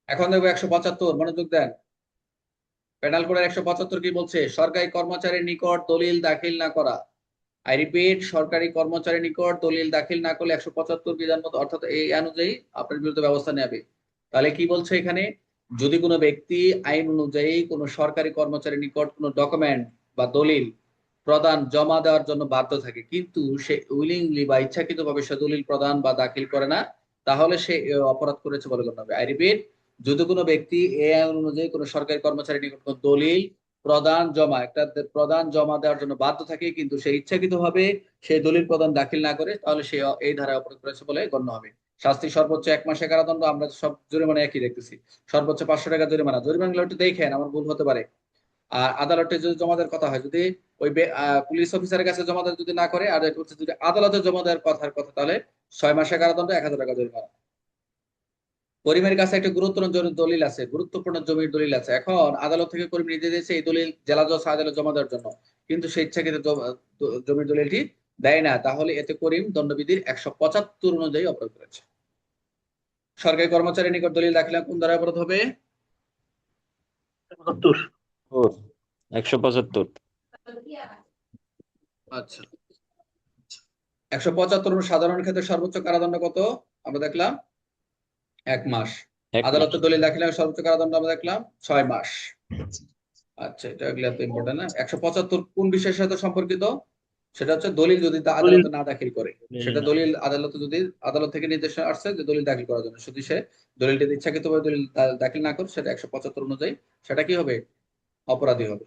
এখন দেখবো 175, মনোযোগ দেন। পেনাল কোডের 175 কি বলছে? সরকারি কর্মচারীর নিকট দলিল দাখিল না করা। আই রিপিট, সরকারি কর্মচারীর নিকট দলিল দাখিল না করলে 175 বিধান মতো অর্থাৎ এই অনুযায়ী আপনার বিরুদ্ধে ব্যবস্থা নেবে। তাহলে কি বলছে এখানে? যদি কোনো ব্যক্তি আইন অনুযায়ী কোনো সরকারি কর্মচারীর নিকট কোনো ডকুমেন্ট বা দলিল প্রদান জমা দেওয়ার জন্য বাধ্য থাকে, কিন্তু সে উইলিংলি বা ইচ্ছাকৃতভাবে সে দলিল প্রদান বা দাখিল করে না, তাহলে সে অপরাধ করেছে বলে গণ্য হবে। আই রিপিট, যদি কোনো ব্যক্তি এই আইন অনুযায়ী কোনো সরকারি কর্মচারীর নিকট কোনো দলিল প্রদান জমা দেওয়ার জন্য বাধ্য থাকে, কিন্তু সে ইচ্ছাকৃতভাবে সেই দলিল প্রদান দাখিল না করে, তাহলে সে এই ধারায় অপরাধ করেছে বলে গণ্য হবে। শাস্তি সর্বোচ্চ 1 মাসের কারাদণ্ড। আমরা সব জরিমানা একই দেখতেছি, সর্বোচ্চ 500 টাকা জরিমানা। জরিমানাগুলো একটু দেখেন, আমার ভুল হতে পারে। আর আদালতে যদি জমা দেওয়ার কথা হয়, যদি ওই পুলিশ অফিসারের কাছে জমা দেওয়া যদি না করে, আর এটা হচ্ছে যদি আদালতে জমা দেওয়ার কথা, তাহলে 6 মাসের কারাদণ্ড, 1000 টাকা জরিমানা। করিমের কাছে একটা গুরুত্বপূর্ণ দলিল আছে, গুরুত্বপূর্ণ জমির দলিল আছে। এখন আদালত থেকে করিম নির্দেশ দিয়েছে এই দলিল জেলা জজ আদালতে জমা দেওয়ার জন্য, কিন্তু সে ইচ্ছাকৃত জমির দলিলটি দেয় না, তাহলে এতে করিম দণ্ডবিধির 175 অনুযায়ী অপরাধ করেছে। সরকারি কর্মচারীর নিকট দলিল দাখিল কোন ধারায় অপরাধ হবে? 75। 175। আচ্ছা, 175 সাধারণ ক্ষেত্রে সর্বোচ্চ কারাদণ্ড কত আমরা দেখলাম? 1 মাস। 1 মাস। আদালতে দলিল দাখিলের সর্বোচ্চ কারাদণ্ড আমরা দেখলাম 6 মাস। আচ্ছা, এটা এগুলো তো ইম্পর্টেন্ট না। 175 কোন বিষয়ের সাথে সম্পর্কিত? সেটা হচ্ছে দলিল যদি দলিল আদালতে না দাখিল করে। সেটা না। দলিল আদালতে যদি আদালত থেকে নির্দেশ আসছে যে দলিল দাখিল করার জন্য, যদি সে দলিলটি ইচ্ছাকৃতভাবে দলিল দাখিল না করে, সেটা 175 অনুযায়ী সেটা কি হবে? অপরাধী হবে।